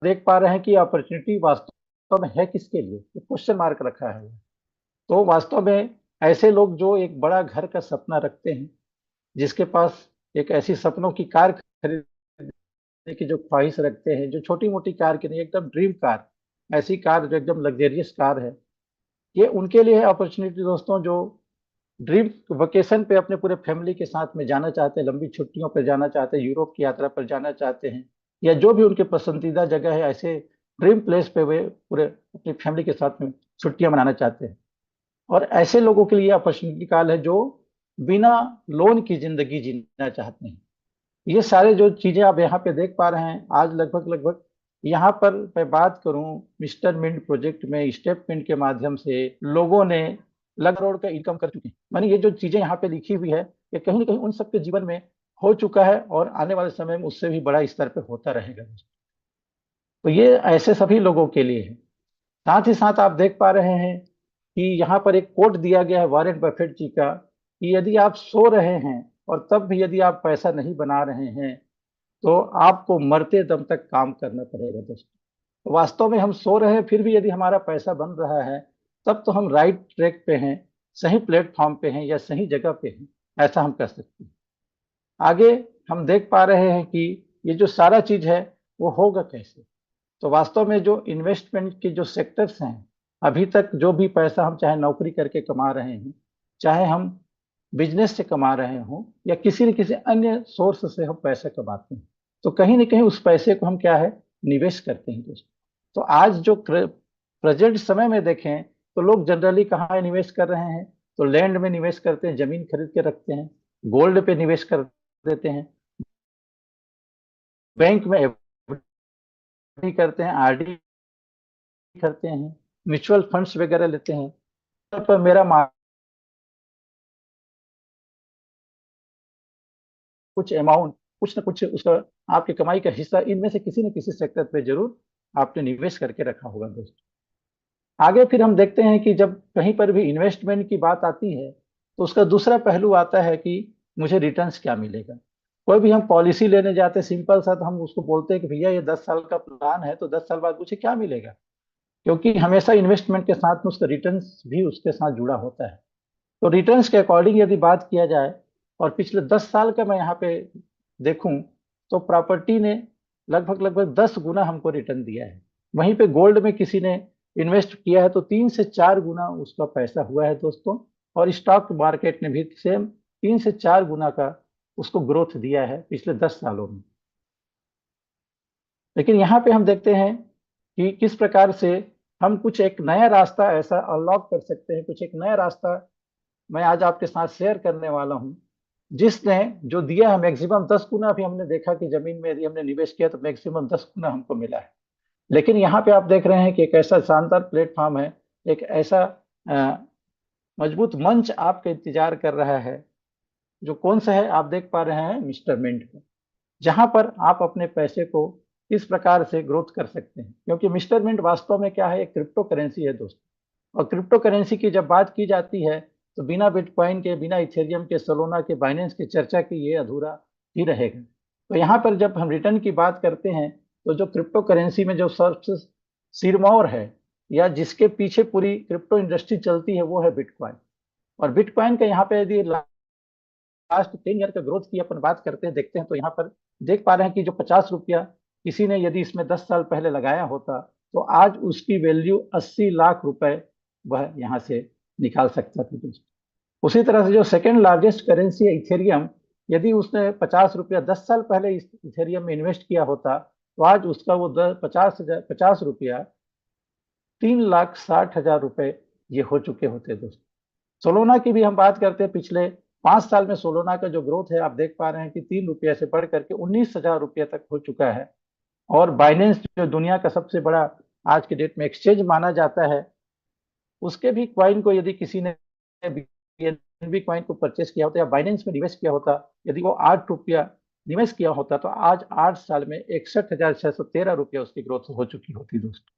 देख पा रहे हैं कि अपॉर्चुनिटी वास्तव में है किसके लिए, ये क्वेश्चन मार्क रखा है। तो वास्तव में ऐसे लोग जो एक बड़ा घर का सपना रखते हैं, जिसके पास एक ऐसी सपनों की कार खरीदने की जो ख्वाहिश रखते हैं, जो छोटी मोटी कार की नहीं, एकदम ड्रीम कार, ऐसी कार जो एकदम लग्जरियस कार है, ये उनके लिए है अपॉर्चुनिटी दोस्तों। जो ड्रीम वेकेशन पे अपने पूरे फैमिली के साथ में जाना चाहते हैं, लंबी छुट्टियों पर जाना चाहते हैं, यूरोप की यात्रा पर जाना चाहते हैं, या जो भी उनके पसंदीदा जगह है, ऐसे ड्रीम प्लेस पे वे पूरे अपनी फैमिली के साथ में छुट्टियां मनाना चाहते हैं। और ऐसे लोगों के लिए अपॉर्चुनिटी काल है जो बिना लोन की जिंदगी जीना चाहते हैं। ये सारे जो चीजें आप यहाँ पे देख पा रहे हैं, आज लगभग लगभग यहाँ पर मैं बात करूं, मिस्टर मिंट प्रोजेक्ट में स्टेप मिंट के माध्यम से लोगों ने लाख करोड़ का इनकम कर चुके हैं। मानी ये जो चीजें यहाँ पे लिखी हुई है, ये कहीं ना कहीं उन सबके जीवन में हो चुका है और आने वाले समय में उससे भी बड़ा स्तर पे होता रहेगा। तो ये ऐसे सभी लोगों के लिए है। साथ ही साथ आप देख पा रहे हैं कि यहाँ पर एक कोट दिया गया है वॉरेन बफेट जी का, कि यदि आप सो रहे हैं और तब भी यदि आप पैसा नहीं बना रहे हैं, तो आपको मरते दम तक काम करना पड़ेगा दोस्तों। तो वास्तव में हम सो रहे हैं फिर भी यदि हमारा पैसा बन रहा है, तब तो हम राइट ट्रैक पे हैं, सही प्लेटफॉर्म पे हैं या सही जगह पे हैं, ऐसा हम कह सकते हैं। आगे हम देख पा रहे हैं कि ये जो सारा चीज है वो होगा कैसे। तो वास्तव में जो इन्वेस्टमेंट के जो सेक्टर्स हैं, अभी तक जो भी पैसा हम चाहे नौकरी करके कमा रहे हैं, चाहे हम बिजनेस से कमा रहे हों, या किसी न किसी अन्य सोर्स से हम पैसा कमाते हैं, तो कहीं ना कहीं उस पैसे को हम क्या है, निवेश करते हैं दोस्तों। तो आज जो प्रेजेंट समय में देखें, तो लोग जनरली कहाँ निवेश कर रहे हैं, तो लैंड में निवेश करते हैं, जमीन खरीद के रखते हैं, गोल्ड पे निवेश कर देते हैं, बैंक में एफडी करते हैं, आरडी करते हैं, म्यूचुअल फंड्स वगैरह लेते हैं। पर मेरा कुछ अमाउंट, कुछ ना कुछ उसका, आपकी कमाई का हिस्सा इनमें से किसी न किसी सेक्टर पे जरूर आपने निवेश करके रखा होगा दोस्तों। आगे फिर हम देखते हैं कि जब कहीं पर भी इन्वेस्टमेंट की बात आती है, तो उसका दूसरा पहलू आता है कि मुझे रिटर्न्स क्या मिलेगा। कोई भी हम पॉलिसी लेने जाते हैं, सिंपल सा, तो हम उसको बोलते हैं कि भैया ये 10 साल का प्लान है, तो 10 साल बाद मुझे क्या मिलेगा, क्योंकि हमेशा इन्वेस्टमेंट के साथ में उसका रिटर्न्स भी उसके साथ जुड़ा होता है। तो रिटर्न्स के अकॉर्डिंग यदि बात किया जाए, और पिछले 10 साल का मैं यहाँ पे देखूं, तो प्रॉपर्टी ने लगभग लगभग 10 गुना हमको रिटर्न दिया है। वहीं पे गोल्ड में किसी ने इन्वेस्ट किया है तो 3 से 4 गुना उसका पैसा हुआ है दोस्तों। और स्टॉक मार्केट ने भी सेम 3 से 4 गुना का उसको ग्रोथ दिया है पिछले 10 सालों में। लेकिन यहाँ पे हम देखते हैं कि किस प्रकार से हम कुछ एक नया रास्ता ऐसा अनलॉक कर सकते हैं, कुछ एक नया रास्ता मैं आज आपके साथ शेयर करने वाला हूं, जिसने जो दिया है मैक्सिमम 10 गुना। अभी हमने देखा कि जमीन में यदि हमने निवेश किया तो मैक्सिमम 10 गुना हमको मिला है। लेकिन यहाँ पे आप देख रहे हैं कि एक ऐसा शानदार प्लेटफॉर्म है, एक ऐसा अ, मजबूत मंच आपका इंतजार कर रहा है, जो कौन सा है, आप देख पा रहे हैं, मिस्टर मिंट को, जहां पर आप अपने पैसे को इस प्रकार से ग्रोथ कर सकते हैं। क्योंकि मिस्टर मिंट वास्तव में क्या है, एक क्रिप्टो करेंसी है दोस्तों। और क्रिप्टो करेंसी की जब बात की जाती है, तो बिना बिटकॉइन के, बिना इथेरियम के, सोलोना के, बाइनेंस की चर्चा की ये अधूरा ही रहेगा। तो यहाँ पर जब हम रिटर्न की बात करते हैं, तो जो क्रिप्टो करेंसी में जो सबसे सिरमौर है, या जिसके पीछे पूरी क्रिप्टो इंडस्ट्री चलती है, वो है बिटकॉइन। और बिटकॉइन का यहाँ पे यदि लास्ट 10 ईयर का ग्रोथ की अपन बात करते हैं, देखते हैं, तो यहाँ पर देख पा रहे हैं कि जो 50 रुपया किसी ने यदि इसमें 10 साल पहले लगाया होता, तो आज उसकी वैल्यू 80 लाख रुपए वह यहाँ से निकाल सकता था दोस्तों। उसी तरह से जो सेकेंड लार्जेस्ट करेंसी है इथेरियम, यदि उसने 50 रुपया 10 साल पहले इस इथेरियम में इन्वेस्ट किया होता, तो आज उसका वो 50 रुपया 3,60,000 रुपए ये हो चुके होते दोस्तों। सोलोना की भी हम बात करते हैं, पिछले 5 साल में सोलोना का जो ग्रोथ है, आप देख पा रहे हैं कि 3 रुपया से बढ़ करके 19,000 रुपया तक हो चुका है। और बाइनेंस जो दुनिया का सबसे बड़ा आज के डेट में एक्सचेंज माना जाता है, उसके भी कॉइन को यदि किसी ने बीएनबी कॉइन को परचेस किया होता या बाइनेंस में निवेश किया होता, यदि वो 8 रुपया निवेश किया होता, तो आज 8 साल में 61,613 रुपया उसकी ग्रोथ हो चुकी होती दोस्तों।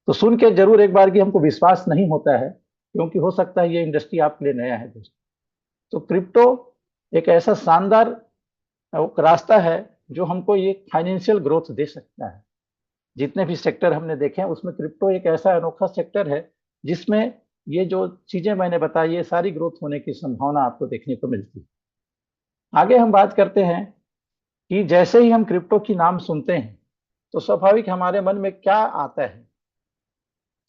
तो सुन के जरूर एक बार की हमको विश्वास नहीं होता है, क्योंकि हो सकता है ये इंडस्ट्री आपके लिए नया है दोस्तों। तो क्रिप्टो एक ऐसा शानदार रास्ता है जो हमको ये फाइनेंशियल ग्रोथ दे सकता है। जितने भी सेक्टर हमने देखे हैं उसमें क्रिप्टो एक ऐसा अनोखा सेक्टर है जिसमें ये जो चीजें मैंने बताई ये सारी ग्रोथ होने की संभावना आपको देखने को मिलती है। आगे हम बात करते हैं कि जैसे ही हम क्रिप्टो की नाम सुनते हैं तो स्वाभाविक हमारे मन में क्या आता है।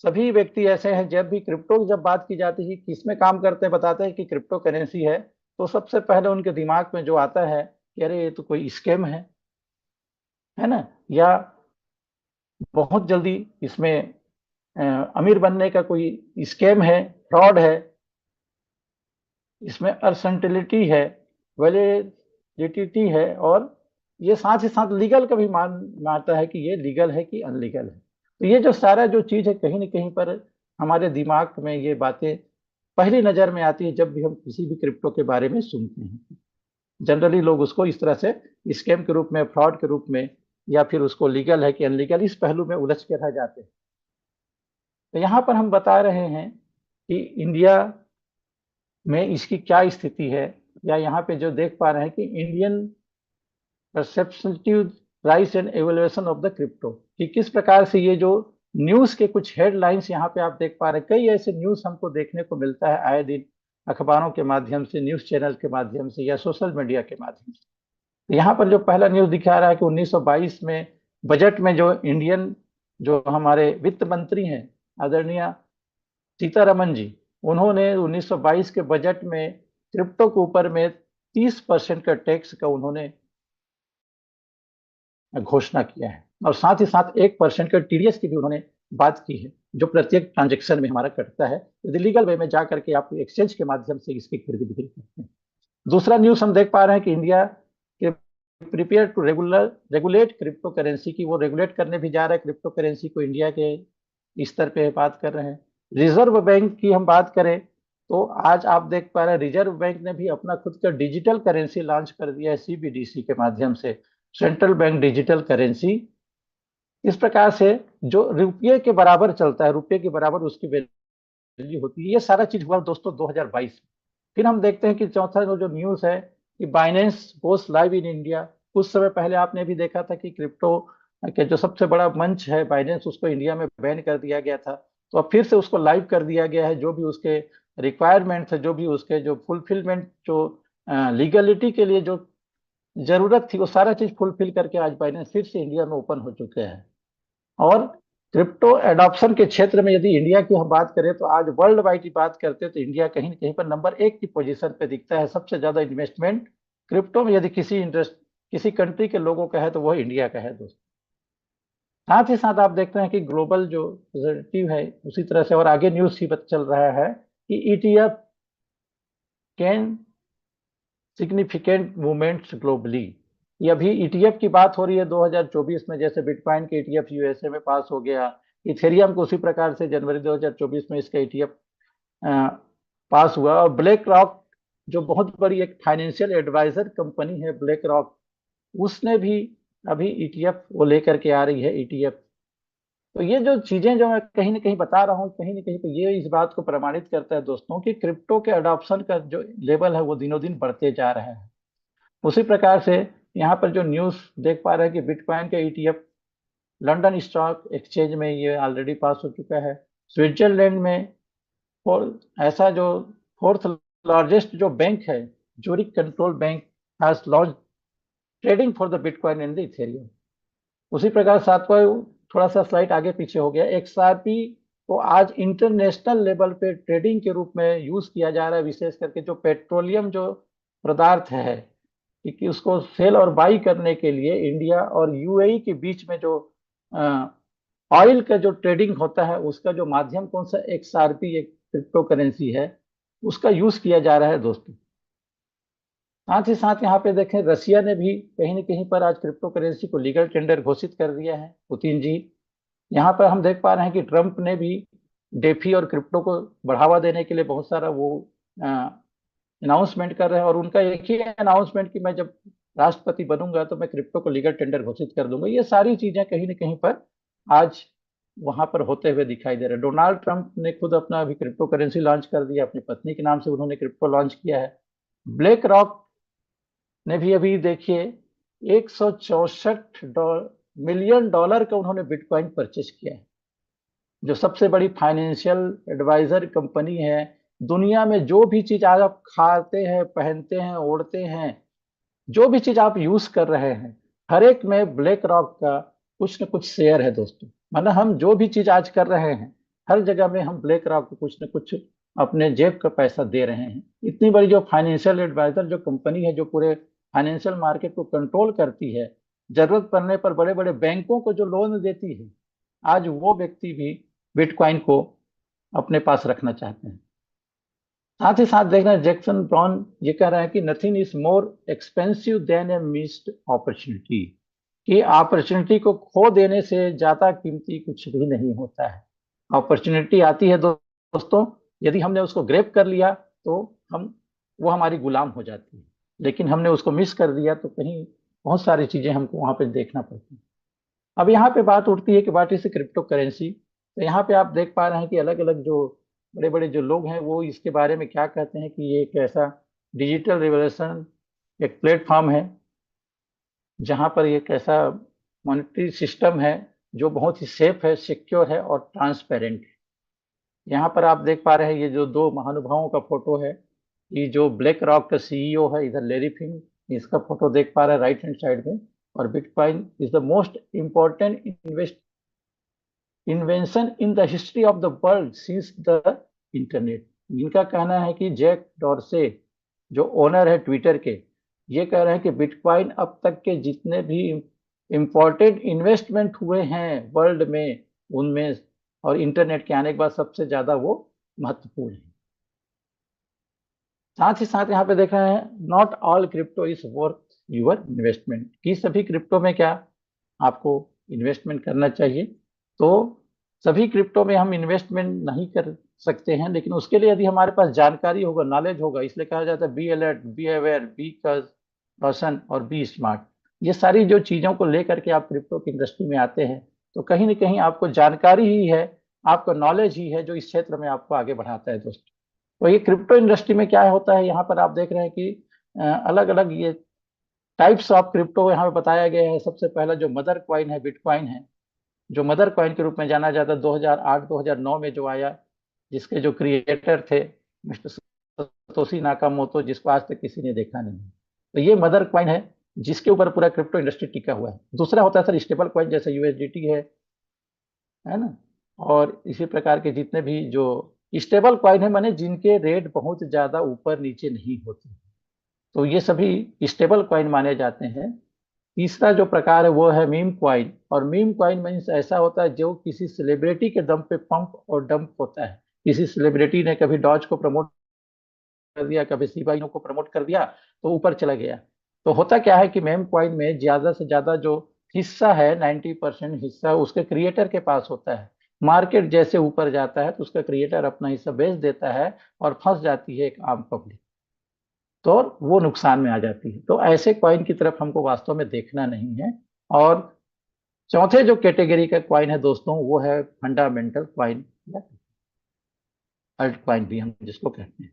सभी व्यक्ति ऐसे हैं, जब भी क्रिप्टो की जब बात की जाती है किसमें काम करते हैं, बताते हैं कि क्रिप्टो करेंसी है, तो सबसे पहले उनके दिमाग में जो आता है कि अरे ये तो कोई स्कैम है ना, या बहुत जल्दी इसमें अमीर बनने का कोई स्कैम है, फ्रॉड है, इसमें अनसर्टेनिटी है, वैलिडिटी है, और ये साथ ही साथ लीगल का भी मानता है कि ये लीगल है कि अनलीगल है। तो ये जो सारा जो चीज है कहीं ना कहीं पर हमारे दिमाग में ये बातें पहली नजर में आती है जब भी हम किसी भी क्रिप्टो के बारे में सुनते हैं। जनरली लोग उसको इस तरह से स्कैम के रूप में, फ्रॉड के रूप में, या फिर उसको लीगल है कि अनलीगल, इस पहलू में उलझ के रह जाते हैं। तो यहाँ पर हम बता रहे हैं कि इंडिया में इसकी क्या स्थिति है, या यहाँ पे जो देख पा रहे हैं कि Indian perceptive price and evaluation of the crypto, कि किस प्रकार से ये जो न्यूज के कुछ हेडलाइंस यहाँ पे आप देख पा रहे हैं। कई ऐसे न्यूज हमको देखने को मिलता है आए दिन, अखबारों के माध्यम से, न्यूज चैनल के माध्यम से, या सोशल मीडिया के माध्यम से। तो यहाँ पर जो पहला न्यूज दिखा रहा है कि 1922 में बजट में जो इंडियन, जो हमारे वित्त मंत्री हैं आदरणीय सीतारमन जी, उन्होंने 1922 के बजट में क्रिप्टो के ऊपर में 30% का टैक्स का उन्होंने घोषणा किया है, और साथ ही साथ 1% का टीडीएस की भी उन्होंने बात की है, जो प्रत्येक ट्रांजेक्शन में हमारा कटता है यदि लीगल वे में जा करके आप एक्सचेंज के माध्यम से इसकी खरीदी बिक्री करते हैं। दूसरा न्यूज हम देख पा रहे हैं कि इंडिया के prepare to regulate cryptocurrency की, वो रेगुलेट करने भी जा रहा है क्रिप्टो करेंसी को, इंडिया के स्तर पे बात कर रहे हैं। रिजर्व बैंक की हम बात करें तो आज आप देख पा रहे हैं रिजर्व बैंक ने भी अपना खुद का डिजिटल करेंसी लॉन्च कर दिया है सीबीडीसी के माध्यम से, सेंट्रल बैंक डिजिटल करेंसी। इस प्रकार से जो रुपये के बराबर चलता है, रुपये के बराबर उसकी वैल्यू होती है। ये सारा चीज हुआ दोस्तों 2022 में। फिर हम देखते हैं कि चौथा जो न्यूज है कि Binance goes live in India. कुछ समय पहले आपने भी देखा था कि क्रिप्टो के जो सबसे बड़ा मंच है बाइनेंस, उसको इंडिया में बैन कर दिया गया था, तो अब फिर से उसको लाइव कर दिया गया है। जो भी उसके रिक्वायरमेंट थे, जो भी उसके जो फुलफिलमेंट, जो लीगलिटी के लिए जो जरूरत थी, वो सारा चीज फुलफिल करके आज बाइनेंस फिर से इंडिया में ओपन हो चुके हैं। और क्रिप्टो एडॉप्शन के क्षेत्र में यदि इंडिया की हम बात करें तो आज वर्ल्ड वाइड की बात करते हैं तो इंडिया कहीं न कहीं पर नंबर 1 की पोजीशन पे दिखता है। सबसे ज्यादा इन्वेस्टमेंट क्रिप्टो में यदि किसी कंट्री के लोगों का है तो वह इंडिया का है दोस्तों। साथ ही साथ आप देखते हैं कि ग्लोबल जो पॉजिटिव है उसी तरह से, और आगे न्यूज ही चल रहा है कि ETF can significant movements globally. ये अभी ईटीएफ की बात हो रही है 2024 में, जैसे बिटकॉइन के ईटीएफ यूएसए में पास हो गया, इथेरियम को उसी प्रकार से जनवरी 2024 में इसका ईटीएफ पास हुआ। और ब्लैक रॉक, जो बहुत बड़ी एक फाइनेंशियल एडवाइजर कंपनी है ब्लैक रॉक, उसने भी अभी ईटीएफ वो लेकर के आ रही है ईटीएफ। तो ये जो चीजें जो मैं कहीं ना कहीं बता रहा हूँ, कहीं ना कहीं तो ये इस बात को प्रमाणित करता है दोस्तों कि क्रिप्टो के अडॉप्शन का जो लेवल है वो दिनों दिन बढ़ते जा रहा है। उसी प्रकार से यहाँ पर जो न्यूज देख पा रहे हैं कि बिटकॉइन का ईटीएफ लंदन स्टॉक एक्सचेंज में ये ऑलरेडी पास हो चुका है। स्विट्जरलैंड में ऐसा जो फोर्थ लार्जेस्ट जो बैंक है, Zurich control bank, has launch trading for the bitcoin and the Ethereum. उसी प्रकार सातवां, थोड़ा सा स्लाइड आगे पीछे हो गया, एक्सआरपी को आज इंटरनेशनल लेवल पे ट्रेडिंग के रूप में यूज किया जा रहा है। विशेष करके जो पेट्रोलियम जो पदार्थ है कि उसको सेल और बाई करने के लिए इंडिया और यूएई के बीच में जो ऑयल का जो ट्रेडिंग होता है उसका जो माध्यम कौन सा, एक्सआरपी एक क्रिप्टो करेंसी है, उसका यूज किया जा रहा है दोस्तों। साथ ही साथ यहाँ पे देखें रसिया ने भी कहीं न कहीं पर आज क्रिप्टो करेंसी को लीगल टेंडर घोषित कर दिया है, पुतिन जी। यहाँ पर हम देख पा रहे हैं कि ट्रंप ने भी डेफी और क्रिप्टो को बढ़ावा देने के लिए बहुत सारा वो अनाउंसमेंट कर रहे हैं, और उनका एक ही अनाउंसमेंट कि मैं जब राष्ट्रपति बनूंगा तो मैं क्रिप्टो को लीगल टेंडर घोषित कर दूंगा। ये सारी चीजें कहीं न कहीं पर आज वहां पर होते हुए दिखाई दे रहे हैं। डोनाल्ड ट्रंप ने खुद अपना अभी क्रिप्टो करेंसी लॉन्च कर दिया, अपनी पत्नी के नाम से उन्होंने क्रिप्टो लॉन्च किया है। ब्लैक रॉक ने भी अभी देखिए 164 मिलियन डॉलर का उन्होंने बिटकॉइन परचेज किया है। जो सबसे बड़ी फाइनेंशियल एडवाइजर कंपनी है दुनिया में, जो भी चीज आज आप खाते हैं, पहनते हैं, ओढ़ते हैं, जो भी चीज आप यूज कर रहे हैं, हर एक में ब्लैक रॉक का कुछ न कुछ शेयर है दोस्तों। मतलब हम जो भी चीज आज कर रहे हैं, हर जगह में हम ब्लैक रॉक को कुछ न कुछ अपने जेब का पैसा दे रहे हैं। इतनी बड़ी जो फाइनेंशियल एडवाइजर जो कंपनी है, जो पूरे फाइनेंशियल मार्केट को कंट्रोल करती है, जरूरत पड़ने पर बड़े बड़े बैंकों को जो लोन देती है, आज वो व्यक्ति भी बिटकॉइन को अपने पास रखना चाहते हैं। साथ ही साथ देखना, जैक्सन ब्राउन ये कह रहा है कि nothing is more expensive than A missed opportunity, कि अपॉर्चुनिटी को खो देने से ज्यादा कीमती कुछ भी नहीं होता है। अपॉर्चुनिटी आती है दोस्तों, यदि हमने उसको ग्रैब कर लिया तो हम वो हमारी गुलाम हो जाती है, लेकिन हमने उसको मिस कर दिया तो कहीं बहुत सारी चीजें हमको वहां पे देखना पड़ती है। अब यहाँ पे बात उठती है कि व्हाट इज क्रिप्टो करेंसी। तो यहाँ पे आप देख पा रहे हैं कि अलग अलग जो बड़े बड़े जो लोग हैं वो इसके बारे में क्या कहते हैं, कि ये एक ऐसा डिजिटल रिवोल्यूशन, एक प्लेटफॉर्म है जहाँ पर एक ऐसा मॉनेटरी सिस्टम है जो बहुत ही सेफ है, सिक्योर है और ट्रांसपेरेंट है। यहाँ पर आप देख पा रहे हैं ये जो दो महानुभावों का फोटो है, ये जो ब्लैक रॉक का सीईओ है, इधर लेरी फिंग, इसका फोटो देख पा रहे हैं राइट हैंड साइड में। और bitcoin is the most important invention in the history of the world since the internet. इनका कहना है कि जैक डॉर्से जो ओनर है ट्विटर के, ये कह रहे हैं कि बिटकॉइन अब तक के जितने भी इंपॉर्टेंट इन्वेस्टमेंट हुए हैं वर्ल्ड में, उनमें और इंटरनेट के आने के बाद सबसे ज्यादा वो महत्वपूर्ण है। साथ ही साथ यहाँ पे देख रहे हैं, not all crypto is worth your investment, कि सभी क्रिप्टो में क्या आपको इन्वेस्टमेंट करना चाहिए। तो सभी क्रिप्टो में हम इन्वेस्टमेंट नहीं कर सकते हैं, लेकिन उसके लिए यदि हमारे पास जानकारी होगा, नॉलेज होगा, इसलिए कहा जाता है be alert, be aware, be caution और बी स्मार्ट। ये सारी जो चीजों को लेकर के आप क्रिप्टो की इंडस्ट्री में आते हैं, तो कहीं ना कहीं आपको जानकारी ही है, आपका नॉलेज ही है जो इस क्षेत्र में आपको आगे बढ़ाता है दोस्तों। तो ये क्रिप्टो इंडस्ट्री में क्या होता है, यहाँ पर आप देख रहे हैं कि अलग अलग ये टाइप्स ऑफ क्रिप्टो यहाँ पे बताया गया है। सबसे पहला जो मदर कॉइन है, बिटकॉइन है, जो मदर कॉइन के रूप में जाना जाता है, 2008-2009 में जो आया, जिसके जो क्रिएटर थे मिस्टर सतोशी नाकामोतो, जिसको आज तक किसी ने देखा नहीं। तो ये मदर कॉइन है जिसके ऊपर पूरा क्रिप्टो इंडस्ट्री टिका हुआ है। दूसरा होता है सर स्टेबल कॉइन, जैसे यूएसडीटी है ना, और इसी प्रकार के जितने भी जो स्टेबल कॉइन है, माने जिनके रेट बहुत ज्यादा ऊपर नीचे नहीं होते, तो ये सभी स्टेबल कॉइन माने जाते हैं। तीसरा जो प्रकार है वो है मीम कॉइन, और मीम कॉइन मीन्स ऐसा होता है जो किसी सेलिब्रिटी के दम पे पंप और डंप होता है। किसी सेलिब्रिटी ने कभी डॉज को प्रमोट कर दिया, कभी शिबा इनू को प्रमोट कर दिया, तो ऊपर चला गया। तो होता क्या है कि मेम कॉइन में ज्यादा से ज्यादा जो हिस्सा है, 90% हिस्सा उसके क्रिएटर के पास होता है। मार्केट जैसे ऊपर जाता है तो उसका क्रिएटर अपना हिस्सा बेच देता है और फंस जाती है एक आम पब्लिक, तो वो नुकसान में आ जाती है। तो ऐसे कॉइन की तरफ हमको वास्तव में देखना नहीं है। और चौथे जो कैटेगरी का कॉइन है दोस्तों, वो है फंडामेंटल कॉइन या अल्ट कॉइन भी हम जिसको कहते हैं।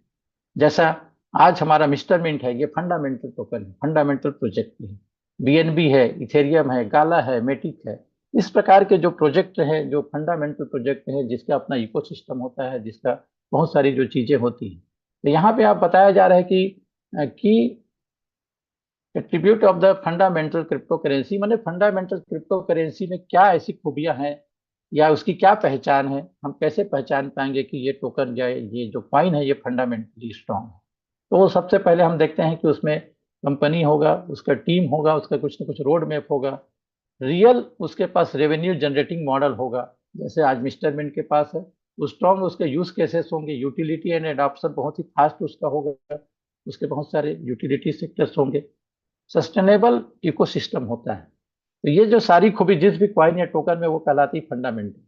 जैसा आज हमारा मिस्टर मिंट है, ये फंडामेंटल टोकन है, फंडामेंटल प्रोजेक्ट है। बीएनबी है, इथेरियम है, गाला है, मेटिक है। इस प्रकार के जो प्रोजेक्ट है, जो फंडामेंटल प्रोजेक्ट है, जिसका अपना इकोसिस्टम होता है, जिसका बहुत सारी जो चीजें होती हैं। तो यहाँ पे आप बताया जा रहा है कि attribute of the fundamental crypto currency, मैंने फंडामेंटल क्रिप्टो करेंसी में क्या ऐसी खूबियां हैं या उसकी क्या पहचान है, हम कैसे पहचान पाएंगे कि ये टोकन या ये जो कॉइन है ये फंडामेंटली स्ट्रांग है। तो सबसे पहले हम देखते हैं कि उसमें कंपनी होगा, उसका टीम होगा, उसका कुछ ना कुछ रोड मैप होगा, रियल उसके पास रेवेन्यू जनरेटिंग मॉडल होगा, जैसे आज मिस्टर मिंट के पास है। स्ट्रॉन्ग उसके यूज केसेस होंगे, यूटिलिटी एंड एडॉप्शन बहुत ही फास्ट उसका होगा, उसके बहुत सारे यूटिलिटी सेक्टर्स होंगे, सस्टेनेबल इकोसिस्टम होता है। तो ये जो सारी खूबी जिस भी कॉइन या टोकन में, वो कहलाती फंडामेंटल।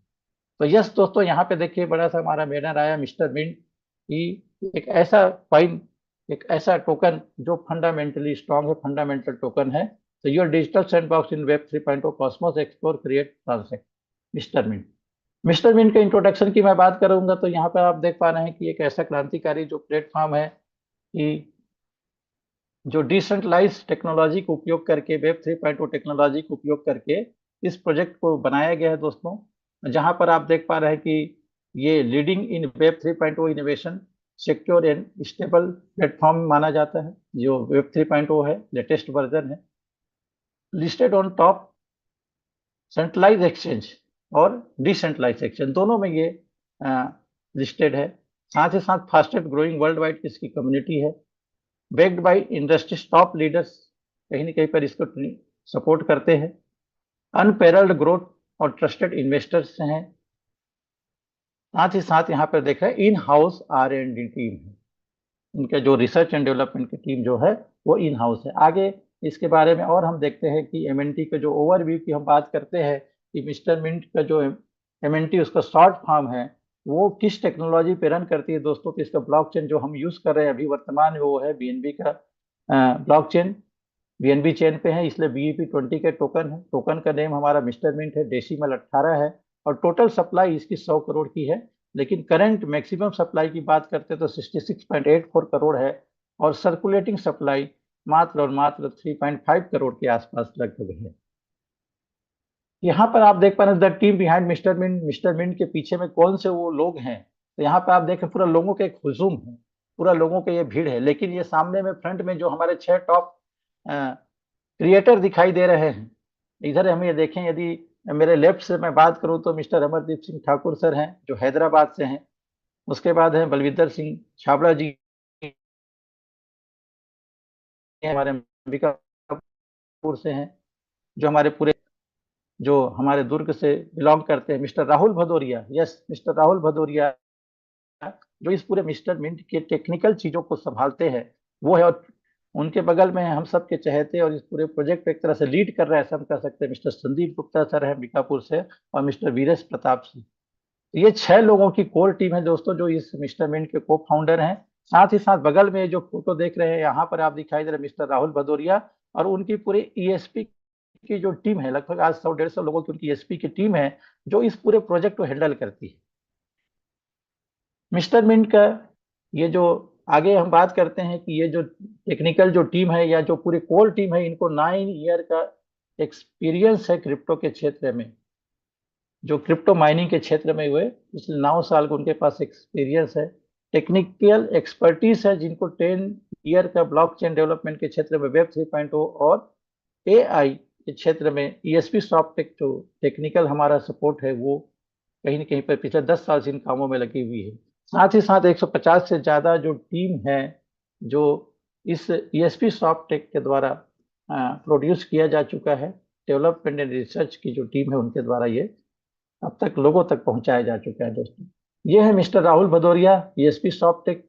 तो यस दोस्तों, यहाँ पे देखिए बड़ा सा हमारा बैनर आया मिस्टर मिंट की, एक ऐसा कॉइन, एक ऐसा टोकन जो फंडामेंटली स्ट्रांग है, फंडामेंटल टोकन है। तो your digital sandbox in web 3.0 cosmos explore create transact, Mister Mint. Mister Mint के इंट्रोडक्शन की मैं बात करूंगा तो यहाँ पर आप देख पा रहे हैं कि एक ऐसा क्रांतिकारी जो प्लेटफॉर्म है कि जो डिसेंट्रलाइज टेक्नोलॉजी का उपयोग करके, वेब 3.0 टेक्नोलॉजी का उपयोग करके इस प्रोजेक्ट को बनाया गया है दोस्तों, जहां पर आप देख पा रहे हैं कि ये leading in web 3.0 innovation, secure and stable platform माना जाता है। जो वेब 3.0 है, लेटेस्ट वर्जन है, listed on top centralise exchange और डिसेंट्रलाइज एक्सचेंज, दोनों में ये लिस्टेड है। साथ ही साथ फास्टेस्ट ग्रोइंग वर्ल्ड वाइड इसकी कम्युनिटी है, backed by industry top leaders, कहीं ना कहीं पर इसको सपोर्ट करते हैं, अनपैरेलल्ड ग्रोथ और ट्रस्टेड इन्वेस्टर्स हैं। साथ ही साथ यहाँ पर देख रहे हैं इन हाउस R&D टीम है, इनका जो रिसर्च एंड डेवलपमेंट की टीम जो है वो इन हाउस है। आगे इसके बारे में और हम देखते हैं कि एमएनटी का जो ओवरव्यू की हम बात करते हैं कि मिस्टर मिंट का जो एमएनटी उसका शॉर्ट फॉर्म है वो किस टेक्नोलॉजी पे रन करती है दोस्तों। तो इसका ब्लॉकचेन जो हम यूज कर रहे हैं अभी वर्तमान में वो है बीएनबी का ब्लॉकचेन, बीएनबी चेन पे है, इसलिए BEP20 के टोकन है। टोकन का नेम हमारा मिस्टर मिंट है, डेसिमल 18 है और टोटल सप्लाई इसकी 100 करोड़ की है। लेकिन करंट मैक्सिमम सप्लाई की बात करते हैं तो 66.84 करोड़ है और सर्कुलेटिंग सप्लाई मात्र और मात्र 3.5 करोड़ के आसपास लगभग है। यहाँ पर आप देख पा रहे हैं the team behind Mister Mint, Mister Mint के पीछे में कौन से वो लोग हैं। तो यहाँ पर आप देखें पूरा लोगों के एक हुजूम है, पूरा लोगों के ये भीड़ है। लेकिन ये सामने में फ्रंट में जो हमारे 6 टॉप क्रिएटर दिखाई दे रहे हैं, इधर हम ये देखें, यदि मेरे लेफ्ट से मैं बात करूं तो मिस्टर अमरदीप सिंह ठाकुर सर हैं जो हैदराबाद से हैं। उसके बाद हैं बलविंदर सिंह छाबड़ा जी, हमारे अंबिकापुर से हैं, जो हमारे पूरे जो हमारे दुर्ग से बिलोंग करते हैं। Mister Rahul Bhadauria, yes mister Rahul Bhadauria, जो इस पूरे मिस्टर मिंट के टेक्निकल चीजों को संभालते हैं वो है। और उनके बगल में हम सबके चहेते और इस पूरे प्रोजेक्ट को एक तरह से लीड कर रहे हैं, ऐसा हम कह सकते हैं, मिस्टर संदीप गुप्ता सर हैं बीकापुर से और मिस्टर वीरेश प्रताप सिंह। ये 6 लोगों की कोर टीम है दोस्तों जो इस मिस्टर मिंट के को फाउंडर हैं। साथ ही साथ बगल में जो फोटो देख रहे हैं यहाँ पर आप दिखाई दे रहे मिस्टर राहुल भदौरिया और उनकी पूरी ईएसपी की जो टीम है, लगभग आज 100-150 लोगों की उनकी ईएसपी की टीम है जो इस पूरे प्रोजेक्ट को हैंडल करती है। मिस्टर मिंट का ये जो आगे हम बात करते हैं कि ये जो टेक्निकल जो टीम है या जो पूरी कोर टीम है, इनको 9 ईयर का एक्सपीरियंस है क्रिप्टो के क्षेत्र में, जो क्रिप्टो माइनिंग के क्षेत्र में हुए पिछले 9 साल का उनके पास एक्सपीरियंस है, टेक्निकल एक्सपर्टीज है, जिनको 10 ईयर का ब्लॉकचेन डेवलपमेंट के क्षेत्र में वेब 3.0 और एआई के क्षेत्र में ईएसपी सॉफ्टटेक जो टेक्निकल हमारा सपोर्ट है वो कहीं न कहीं पर पिछले 10 साल से इन कामों में लगी हुई है। साथ ही साथ 150 से ज़्यादा जो टीम है जो इस ईएसपी सॉफ्टटेक के द्वारा प्रोड्यूस किया जा चुका है, डेवलपमेंट एंड रिसर्च की जो टीम है उनके द्वारा ये अब तक लोगों तक पहुंचाया जा चुका है दोस्तों। ये है mister Rahul Bhadauria, ESP Softtech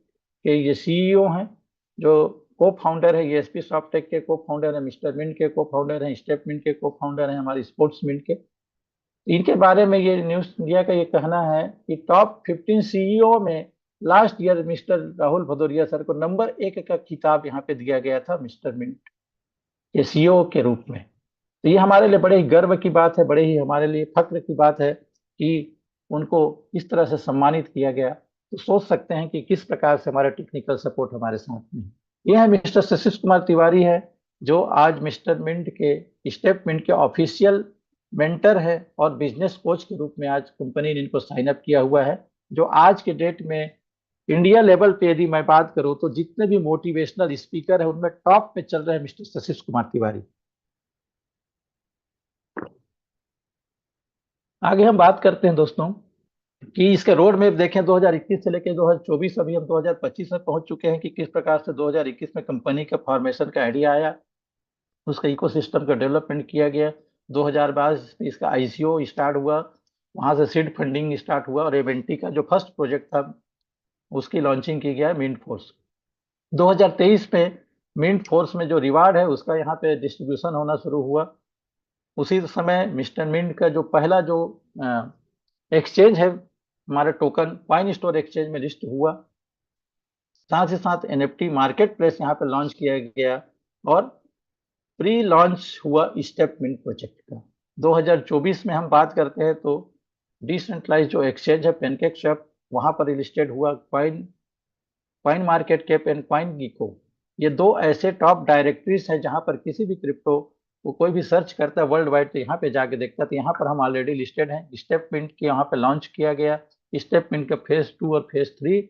के ये सीईओ हैं, जो को फाउंडर है ईएसपी सॉफ्टटेक के, को फाउंडर है मिस्टर मिंट के, को फाउंडर हैं स्टेप मिंट के, को फाउंडर हैं हमारे स्पोर्ट्स मिंट के। इनके बारे में ये न्यूज मीडिया का ये कहना है कि टॉप 15 सीईओ में last year mister Rahul Bhadauria sir को नंबर 1 का खिताब यहाँ पे दिया गया था मिस्टर मिंट के सीईओ के रूप में। तो ये हमारे लिए बड़े ही गर्व की बात है, बड़े ही हमारे लिए फक्र की बात है कि उनको इस तरह से सम्मानित किया गया। तो सोच सकते हैं कि किस प्रकार से हमारा टेक्निकल सपोर्ट हमारे साथ में है। ये है मिस्टर शशिश कुमार तिवारी है, जो आज मिस्टर मिंट के स्टेप मिंट के ऑफिशियल मेंटर है और बिजनेस कोच के रूप में आज कंपनी ने इनको साइन अप किया हुआ है। जो आज के डेट में इंडिया लेवल पे यदि मैं बात करूं तो जितने भी मोटिवेशनल स्पीकर है उनमें टॉप पे चल रहे हैं मिस्टर शशिश कुमार तिवारी। आगे हम बात करते हैं दोस्तों कि इसके रोड मैप देखें 2021 से लेकर 2024, अभी हम 2025 में पहुंच चुके हैं कि किस प्रकार से 2021 में कंपनी का फॉर्मेशन का आइडिया आया, उसका इकोसिस्टम का डेवलपमेंट किया गया। 2022 में इसका आईसीओ स्टार्ट हुआ, वहां से सीड फंडिंग स्टार्ट हुआ और एवेंटी का जो फर्स्ट प्रोजेक्ट था उसकी लॉन्चिंग की गया मिंट फोर्स। 2023 में मिंट फोर्स में जो रिवार्ड है उसका यहाँ पे डिस्ट्रीब्यूशन होना शुरू हुआ। उसी समय मिस्टर मिंट का जो पहला जो एक्सचेंज है हमारे टोकन कॉइन स्टोर एक्सचेंज में लिस्ट हुआ। साथ ही साथ एनएफटी मार्केट प्लेस यहाँ पे लॉन्च किया गया और प्री लॉन्च हुआ स्टेप मिंट प्रोजेक्ट का। 2024 में हम बात करते हैं तो डिसेंट्रलाइज जो एक्सचेंज है पैनकेक स्वैप, वहां पर लिस्टेड हुआ coin CoinMarketCap and CoinGecko. ये 2 ऐसे टॉप डायरेक्टरीज हैं जहां पर किसी भी क्रिप्टो वो कोई भी सर्च करता है वर्ल्ड वाइड तो यहाँ पे जाके देखता है, तो यहाँ पर हम ऑलरेडी लिस्टेड हैं। स्टेप मिंट के यहाँ पे लॉन्च किया गया, स्टेप मिंट का फेज 2 और फेज 3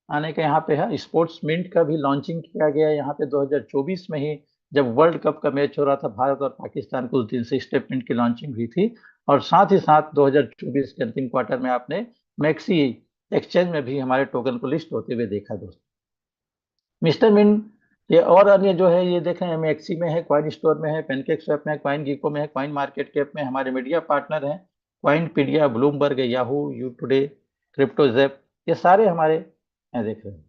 आने का यहाँ पे है। स्पोर्ट्स मिंट का भी लॉन्चिंग किया गया यहाँ पे 2024 में ही, जब वर्ल्ड कप का मैच हो रहा था भारत और पाकिस्तान को, उस दिन से स्टेप मिंट की लॉन्चिंग हुई थी। और साथ ही साथ 2024 के अंतिम क्वार्टर में आपने मैक्सी एक्सचेंज में भी हमारे टोकन को लिस्ट होते हुए देखा दोस्तों। मिस्टर मिंट ये और अन्य जो है ये देखें, एमएक्सी में है, कॉइन स्टोर में है, पेनकेक स्वैप में है, कॉइन गीको में है, कॉइन मार्केट कैप में हमारे मीडिया पार्टनर हैं, कॉइनपीडिया, ब्लूमबर्ग, याहू, यू टुडे, क्रिप्टोजेप, ये सारे हमारे हैं, देख रहे हैं।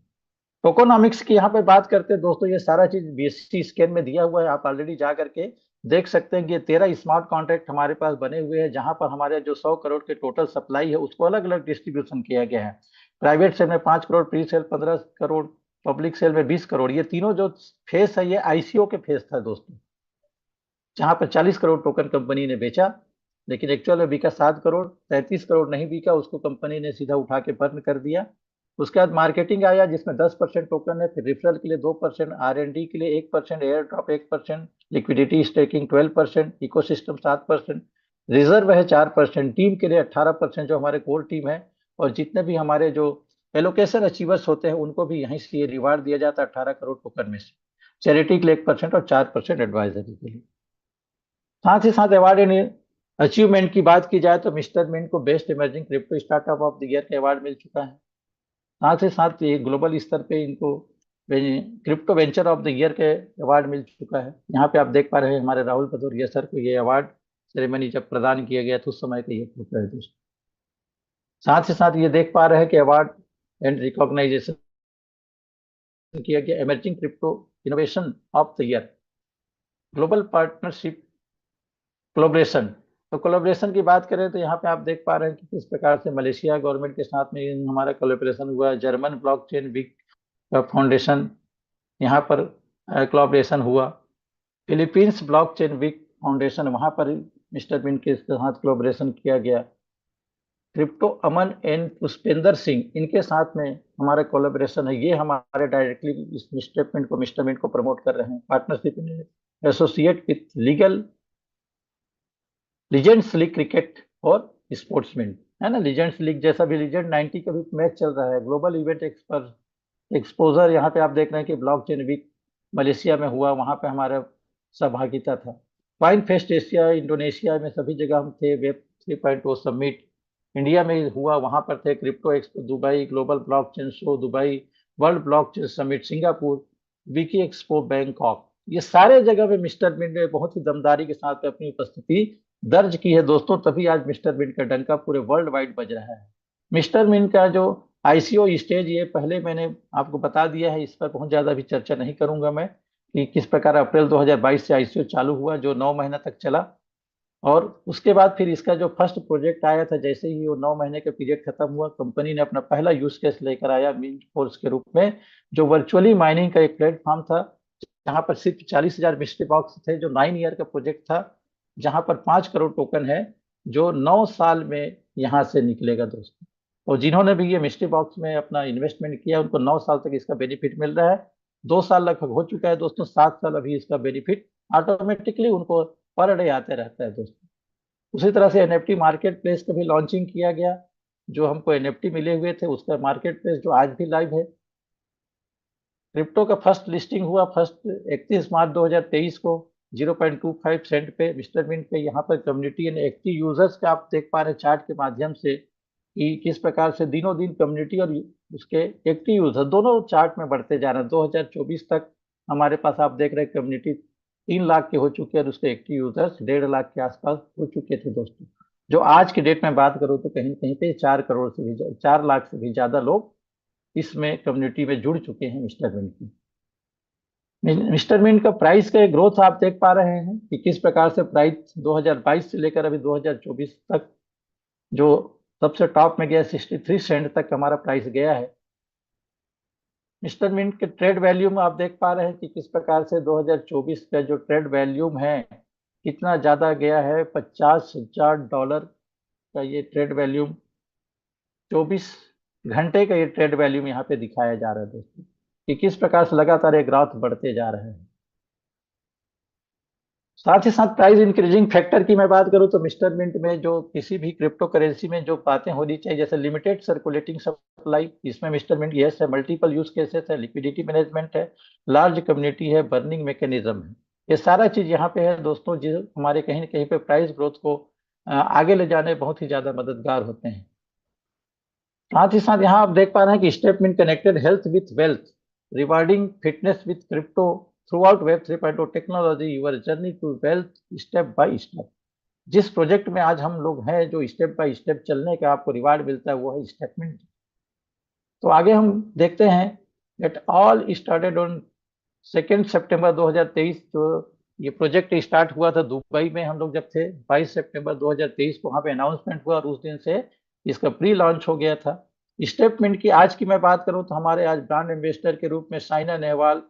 टोकोनॉमिक्स की यहाँ पे बात करते हैं दोस्तों, ये सारा चीज बीएससी स्कैन में दिया हुआ है, आप ऑलरेडी जा करके देख सकते हैं कि ये 13 स्मार्ट कॉन्ट्रैक्ट हमारे पास बने हुए हैं, जहां पर हमारे जो 100 करोड़ के टोटल सप्लाई है उसको अलग अलग डिस्ट्रीब्यूशन किया गया है। प्राइवेट सेल में 5 crore, pre sale 15 crore, public sale में 20 करोड़। ये तीनों जो फेस है ये आईसीओ के फेस था दोस्तों, जहां पर 40 करोड़ टोकन कंपनी ने बेचा, लेकिन एक्चुअल में बिका 7 करोड़, 33 करोड़ नहीं बिका, उसको कंपनी ने सीधा उठा के बर्न कर दिया। उसके बाद मार्केटिंग आया जिसमें 10% टोकन है, फिर रेफरल के लिए 2%, R&D के लिए 1%, air drop 1%, liquidity staking 12%, ecosystem 7%, reserve है 4%, टीम के लिए 18% जो हमारे कोर टीम है, और जितने भी हमारे जो एलोकेशन अचीवर्स होते हैं उनको भी यहीं से रिवार्ड दिया जाता है 18 करोड़ टोकन में से। चैरिटी के लिए 1% और 4% एडवाइजरी के लिए। साथ ही साथ अवार्ड एंड अचीवमेंट की बात की जाए तो मिस्टर मिंट को best emerging crypto startup of the year का अवार्ड मिल चुका है। साथ ही साथ ये ग्लोबल स्तर पे इनको crypto venture of the year के अवार्ड मिल चुका है। यहाँ पे आप देख पा रहे हैं हमारे राहुल भदौरिया सर को ये अवार्ड सेरेमनी जब प्रदान किया गया था उस समय का ये फोटो है दोस्तों। साथ ही साथ ये देख पा रहे हैं कि अवार्ड एंड रिकॉग्नाइजेशन किया गया emerging crypto innovation of the year, global partnership collaboration. तो कोलैबोरेशन की बात करें तो यहाँ पे आप देख पा रहे हैं कि किस प्रकार से मलेशिया गवर्नमेंट के साथ में हमारा कोलैबोरेशन हुआ, जर्मन ब्लॉकचेन वीक फाउंडेशन यहाँ पर कोलैबोरेशन हुआ, फिलीपींस ब्लॉकचेन वीक फाउंडेशन वहाँ पर मिस्टर बिन के साथ कोलैबोरेशन किया गया, crypto Aman and Pushpendra Singh इनके साथ में हमारा कोलैबोरेशन है, ये हमारे डायरेक्टली इस स्टेटमेंट को मिस्टर बिन को प्रमोट कर रहे हैं। Partnership associate with legal legends league cricket और स्पोर्ट्समैन, है ना, लीजेंड्स लीग जैसा भी लीजेंड 90 का भी मैच चल रहा है। ग्लोबल इवेंट एक्सपोजर यहाँ पे आप देख रहे हैं कि ब्लॉकचेन वीक मलेशिया में हुआ, वहाँ पे हमारा सहभागिता था। क्वाइन फेस्ट एशिया इंडोनेशिया में सभी जगह हम थे। वेब 3.0 समिट इंडिया में हुआ, वहाँ पर थे। Crypto expo Dubai, global blockchain show Dubai, world blockchain summit Singapore, Vicky expo Bangkok, ये सारे जगह पे मिस्टर बिन ने बहुत ही दमदारी के साथ अपनी उपस्थिति दर्ज की है दोस्तों, तभी आज मिस्टर बिन का डंका पूरे वर्ल्ड वाइड बज रहा है। मिस्टर बिन का जो आईसीओ स्टेज ये पहले मैंने आपको बता दिया है, इस पर बहुत ज्यादा भी चर्चा नहीं करूंगा मैं कि किस प्रकार अप्रैल 2022 से आईसीओ चालू हुआ जो 9 महीना तक चला, और उसके बाद फिर इसका जो फर्स्ट प्रोजेक्ट आया था, जैसे ही वो 9 महीने का पीरियड खत्म हुआ, कंपनी ने अपना पहला यूज केस लेकर आया मिंट फोर्स के रूप में, जो वर्चुअली माइनिंग का एक प्लेटफॉर्म था, जहां पर सिर्फ 40,000 मिस्ट्री बॉक्स थे, जो 9 ईयर का प्रोजेक्ट था, जहां पर 5 करोड़ टोकन है जो 9 साल में यहाँ से निकलेगा दोस्तों। और जिन्होंने भी ये मिस्ट्री बॉक्स में अपना इन्वेस्टमेंट किया उनको 9 साल तक इसका बेनिफिट मिल रहा है। 2 साल लगभग हो चुका है दोस्तों, 7 साल अभी इसका बेनिफिट ऑटोमेटिकली उनको पर डे आते रहता है दोस्तों। उसी तरह से एनएफटी मार्केट प्लेस का भी लॉन्चिंग किया गया, जो हमको एनएफटी मिले हुए थे उसका मार्केट प्लेस जो आज भी लाइव है। क्रिप्टो का फर्स्ट लिस्टिंग हुआ 31 मार्च 2023 को 0.25 सेंट पे मिस्टर मिंट पे। यहाँ पर कम्युनिटी एंड एक्टिव यूजर्स का आप देख पा रहे हैं चार्ट के माध्यम से कि किस प्रकार से दिनों दिन कम्युनिटी और उसके एक्टिव यूजर दोनों चार्ट में बढ़ते जा रहे हैं। 2024 तक हमारे पास आप देख रहे हैं कम्युनिटी 3 लाख के हो चुके हैं और उसके एक्टिव यूजर्स 1.5 लाख के आसपास हो चुके थे दोस्तों। जो आज की डेट में बात करूँ तो कहीं कहीं पे 4 करोड़ से भी 4 लाख से भी ज्यादा लोग इसमें कम्युनिटी में जुड़ चुके हैं मिस्टर मिंट की। मिस्टर मिंट का प्राइस का ग्रोथ आप देख पा रहे हैं कि किस प्रकार से प्राइस 2022 से लेकर अभी 2024 तक जो सबसे टॉप में गया 63 सेंट तक हमारा प्राइस गया है। मिस्टर मिंट के ट्रेड वैल्यूम आप देख पा रहे हैं कि किस प्रकार से 2024 का जो ट्रेड वैल्यूम है कितना ज्यादा गया है। $50,000 का ये ट्रेड वैल्यूम 24 घंटे का ये ट्रेड वैल्यूम यहाँ पे दिखाया जा रहा है दोस्तों, कि किस प्रकार से लगातार ये ग्राफ बढ़ते जा रहे हैं। साथ ही साथ प्राइस इंक्रीजिंग फैक्टर की मैं बात करूं तो मिस्टर मिंट में जो किसी भी क्रिप्टो करेंसी में जो बातें होनी चाहिए, जैसे लिमिटेड सर्कुलेटिंग सप्लाई, इसमें मिस्टर मिंट यस है, मल्टीपल यूज केसेस है, लिक्विडिटी मैनेजमेंट है, लार्ज कम्युनिटी है, बर्निंग मैकेनिज्म है, ये सारा चीज यहाँ पे है दोस्तों, जो हमारे कहीं ना कहीं पे प्राइस ग्रोथ को आगे ले जाने बहुत ही ज्यादा मददगार होते हैं। साथ ही साथ यहाँ आप देख पा रहे हैं कि statement connected health with wealth, rewarding fitness with crypto throughout web 3.0 technology, your journey to wealth step by step. जिस प्रोजेक्ट में आज हम लोग हैं, जो स्टेप बाय स्टेप चलने का आपको रिवार्ड मिलता है, वो है स्टेटमेंट। तो आगे हम देखते हैं दैट ऑल स्टार्टेड ऑन 2 सितंबर 2023। जो ये प्रोजेक्ट स्टार्ट हुआ था दुबई में, हम लोग जब थे 22 सितंबर 2023 को वहां पे अनाउंसमेंट हुआ और उस दिन से इसका प्री लॉन्च हो गया था। स्टेटमेंट की आज की मैं बात करूं तो हमारे आज ब्रांड एम्बेसडर के रूप में साइना नेहवाल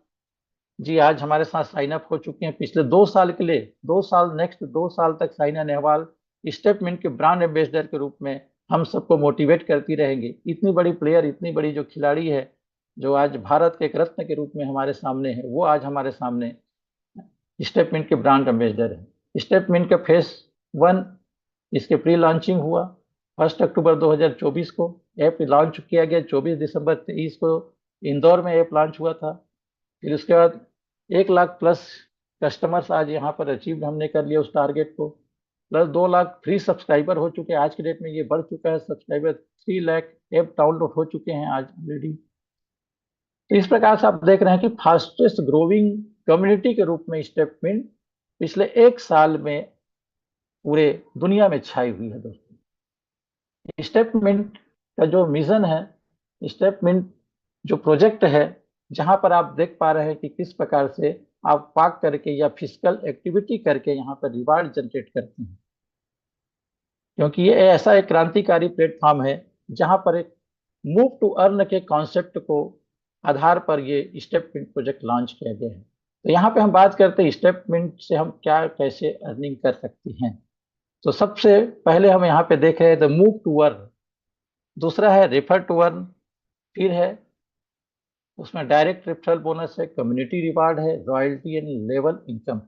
जी आज हमारे साथ साइन अप हो चुके हैं पिछले 2 साल के लिए। 2 साल, नेक्स्ट 2 साल तक साइना नेहवाल स्टेटमेंट के ब्रांड एम्बेसडर के रूप में हम सबको मोटिवेट करती रहेंगी। इतनी बड़ी प्लेयर, इतनी बड़ी जो खिलाड़ी है, जो आज भारत के एक रत्न के रूप में हमारे सामने है, वो आज हमारे सामने स्टेटमेंट के ब्रांड एम्बेसडर है। स्टेटमेंट का फेस 1 इसके प्री लॉन्चिंग हुआ 1 अक्टूबर 2024 को। ऐप लॉन्च किया गया 24 दिसंबर 23 को इंदौर में ऐप लॉन्च हुआ था। फिर उसके बाद 1 लाख प्लस कस्टमर्स आज यहाँ पर अचीव हमने कर लिया उस टारगेट को, प्लस 2 लाख फ्री सब्सक्राइबर हो चुके हैं। आज के डेट में ये बढ़ चुका है सब्सक्राइबर, 3 लाख ऐप डाउनलोड हो चुके हैं आज ऑलरेडी। तो इस प्रकार से आप देख रहे हैं कि फास्टेस्ट ग्रोविंग कम्युनिटी के रूप में स्टेटमेंट पिछले 1 साल में पूरे दुनिया में छाई हुई है दोस्तों। स्टेटमेंट का जो मिशन है, स्टेटमेंट जो प्रोजेक्ट है, जहां पर आप देख पा रहे हैं कि किस प्रकार से आप पाक करके या फिजिकल एक्टिविटी करके यहाँ पर रिवार्ड जनरेट करते हैं, क्योंकि ये ऐसा एक क्रांतिकारी प्लेटफॉर्म है जहां पर एक मूव टू अर्न के कॉन्सेप्ट को आधार पर ये स्टेटमेंट प्रोजेक्ट लॉन्च किया गया है। तो यहाँ पे हम बात करते हैं स्टेटमेंट से हम क्या कैसे अर्निंग कर सकते हैं। तो सबसे पहले हम यहाँ पे देख रहे हैं द मूव टू अर्न, दूसरा है रेफर टू अर्न, फिर है उसमें डायरेक्ट रेफरल बोनस है, कम्युनिटी रिवार्ड है, रॉयल्टी एंड लेवल इनकम।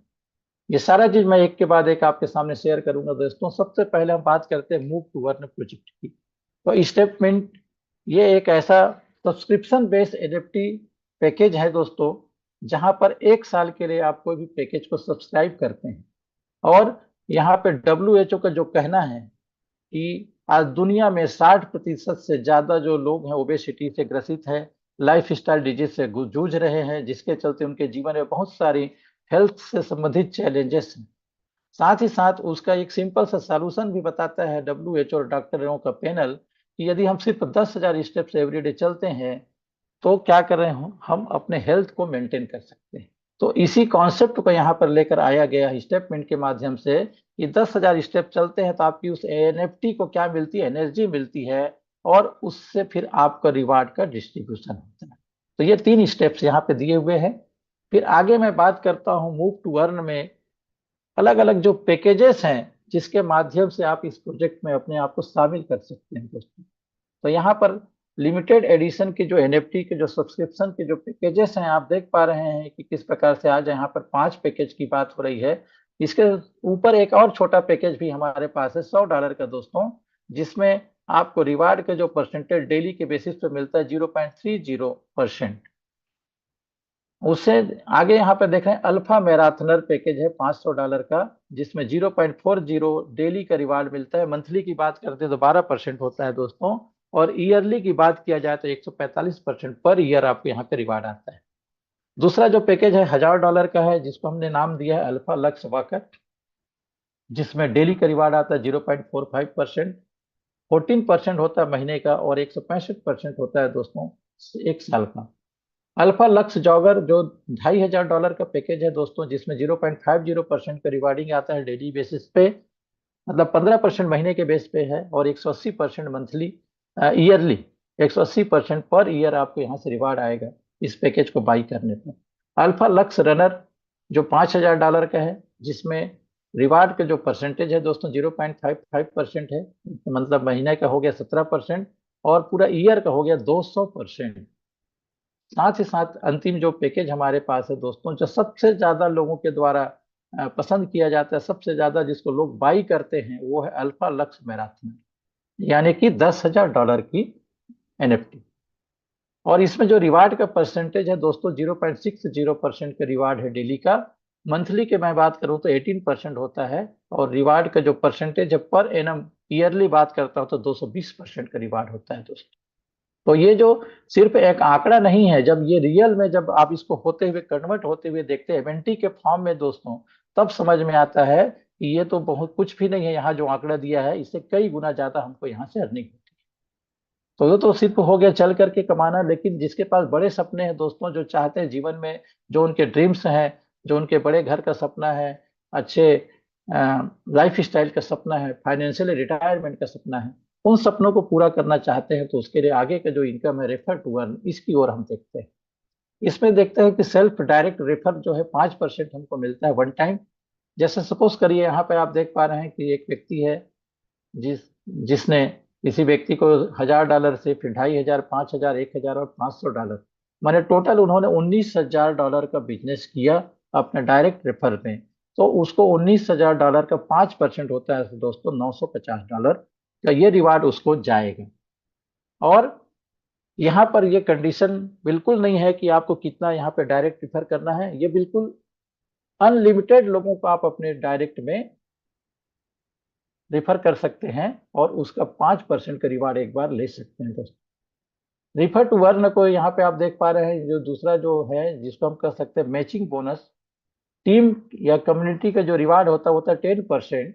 ये सारा चीज मैं एक के बाद एक आपके सामने शेयर करूंगा दोस्तों। सबसे पहले हम बात करते हैं मूव टू अर्न प्रोजेक्ट की। तो स्टेटमेंट ये एक ऐसा सब्सक्रिप्शन बेस्ड एनएफटी पैकेज है दोस्तों, जहां पर 1 साल के लिए आप कोई भी पैकेज को सब्सक्राइब करते हैं। और यहाँ पे WHO का जो कहना है कि आज दुनिया में 60% से ज्यादा जो लोग हैं ओबेसिटी से ग्रसित है, लाइफ स्टाइल डिजीज से जूझ रहे हैं, जिसके चलते उनके जीवन में बहुत सारी हेल्थ से संबंधित चैलेंजेस हैं। साथ ही साथ उसका एक सिंपल सा सॉल्यूशन भी बताता है WHO और डॉक्टरों का पैनल कि यदि हम सिर्फ 10,000 स्टेप्स एवरीडे चलते हैं तो क्या कर रहे हो, हम अपने हेल्थ को मेंटेन कर सकते हैं। तो इसी कॉन्सेप्ट को यहाँ पर लेकर आया गया है स्टेटमेंट के माध्यम से कि 10,000 स्टेप चलते हैं तो आपकी उस एनएफटी को क्या मिलती है, एनर्जी मिलती है, और उससे फिर आपका रिवार्ड का डिस्ट्रीब्यूशन होता है। तो ये 3 स्टेप्स यहाँ पे दिए हुए हैं। फिर आगे मैं बात करता हूँ मूव टू अर्न में अलग अलग जो पैकेजेस हैं जिसके माध्यम से आप इस प्रोजेक्ट में अपने आप को शामिल कर सकते हैं दोस्तों। तो यहाँ पर लिमिटेड एडिशन के जो एनएफटी के जो सब्सक्रिप्शन के जो पैकेजेस हैं, आप देख पा रहे हैं कि किस प्रकार से आज यहाँ पर 5 पैकेज की बात हो रही है। इसके ऊपर एक और छोटा पैकेज भी हमारे पास है $100 का दोस्तों, जिसमें आपको रिवार्ड के जो परसेंटेज डेली के बेसिस पे मिलता है 0.30%। उससे आगे यहाँ पे देख रहे हैं अल्फा मैराथनर पैकेज है $500 का, जिसमें 0.40 डेली का रिवार्ड मिलता है। मंथली की बात करते हैं तो 12% होता है दोस्तों, और ईयरली की बात किया जाए तो 145% पर ईयर आपको यहाँ पे रिवार्ड आता है। दूसरा जो पैकेज है $1,000 का है, जिसको हमने नाम दिया है अल्फा लक्स वाकर, जिसमें डेली का रिवार्ड आता है 0.45%, 14% होता है महीने का, और 165% होता है दोस्तों 1 साल का। अल्फा लक्स जॉगर जो $2,500 का पैकेज है दोस्तों, जिसमें 0.50% का रिवार्डिंग आता है डेली बेसिस पे, मतलब 15% महीने के बेस पे है, और 180% मंथली ईयरली, 180% पर ईयर आपको यहाँ से रिवार्ड आएगा इस पैकेज को बाई करने पर। अल्फा लक्स रनर जो $5,000 का है, जिसमें रिवार्ड के जो परसेंटेज है दोस्तों 0.55% है, मतलब महीने का हो गया 17%, और पूरा ईयर का हो गया 200%। साथ ही साथ अंतिम जो पैकेज हमारे पास है दोस्तों, जो सबसे ज्यादा लोगों के द्वारा पसंद किया जाता है, सबसे ज्यादा जिसको लोग बाई करते हैं, वो है अल्फा लक्स मैराथन, यानी कि $10,000 की एनएफटी। और इसमें जो रिवार्ड का परसेंटेज है दोस्तों, 0.60% का रिवार्ड है डेली का। मंथली के मैं बात करूं तो 18% होता है। और रिवार्ड का जो परसेंटेज है पर एनम, ईयरली बात करता हूं तो 220% का रिवार्ड होता है दोस्तों। तो ये जो सिर्फ एक आंकड़ा नहीं है, जब ये रियल में जब आप इसको होते हुए, कन्वर्ट होते हुए देखते हैं एमएनटी के फॉर्म में दोस्तों, तब समझ में आता है कि ये तो बहुत कुछ भी नहीं है। यहाँ जो आंकड़ा दिया है, इससे कई गुना ज्यादा हमको यहाँ से अर्निंग होती है। तो ये तो सिर्फ हो गया चल करके कमाना, लेकिन जिसके पास बड़े सपने हैं दोस्तों, जो चाहते हैं जीवन में, जो उनके ड्रीम्स हैं, जो उनके बड़े घर का सपना है, अच्छे लाइफ स्टाइल का सपना है, फाइनेंशियल रिटायरमेंट का सपना है, उन सपनों को पूरा करना चाहते हैं, तो उसके लिए आगे का जो इनकम है रेफर टू अर्न, इसकी ओर हम देखते हैं। इसमें देखते हैं कि सेल्फ डायरेक्ट रेफर जो है 5% हमको मिलता है वन टाइम। जैसे सपोज करिए, यहाँ पे आप देख पा रहे हैं कि एक व्यक्ति है, जिस जिसने किसी व्यक्ति को $1,000 से, फिर 2,500, 5,000, 1,000 और $500, माने टोटल उन्होंने $19,000 का बिजनेस किया अपने डायरेक्ट रेफर में। तो उसको $19,000 का 5% होता है दोस्तों, $950 का ये रिवार्ड उसको जाएगा। और यहाँ पर ये कंडीशन बिल्कुल नहीं है कि आपको कितना यहाँ पे डायरेक्ट रेफर करना है, ये बिल्कुल अनलिमिटेड लोगों को आप अपने डायरेक्ट में रेफर कर सकते हैं, और उसका 5% का रिवार्ड एक बार ले सकते हैं दोस्तों। रेफर टू अर्न को यहाँ पे आप देख पा रहे हैं, जो दूसरा जो है जिसको हम कह सकते हैं मैचिंग बोनस, टीम या कम्युनिटी का जो रिवार्ड होता है 10%।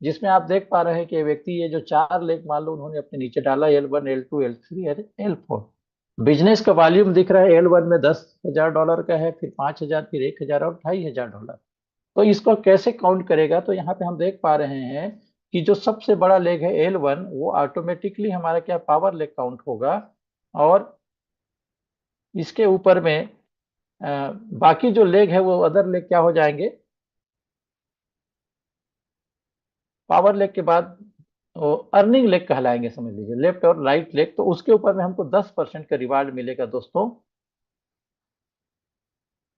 जिसमें आप देख पा रहे हैं कि ये व्यक्ति, ये जो 4 लेख मान लो उन्होंने अपने नीचे डाला, L1, L2, L3 और L4। बिजनेस का वॉल्यूम दिख रहा है, L1 में $10,000 का है, फिर 5,000, फिर 1,000 और $2,500। तो इसको कैसे काउंट करेगा, तो यहाँ पे हम देख पा रहे हैं कि जो सबसे बड़ा लेग है L1, वो ऑटोमेटिकली हमारा क्या पावर लेग काउंट होगा। और इसके ऊपर में बाकी जो लेग है वो अदर लेग क्या हो जाएंगे, पावर लेग के बाद वो अर्निंग लेग कहलाएंगे, समझ लीजिए, लेफ्ट और राइट लेग। तो उसके ऊपर में हमको 10% का रिवार्ड मिलेगा दोस्तों,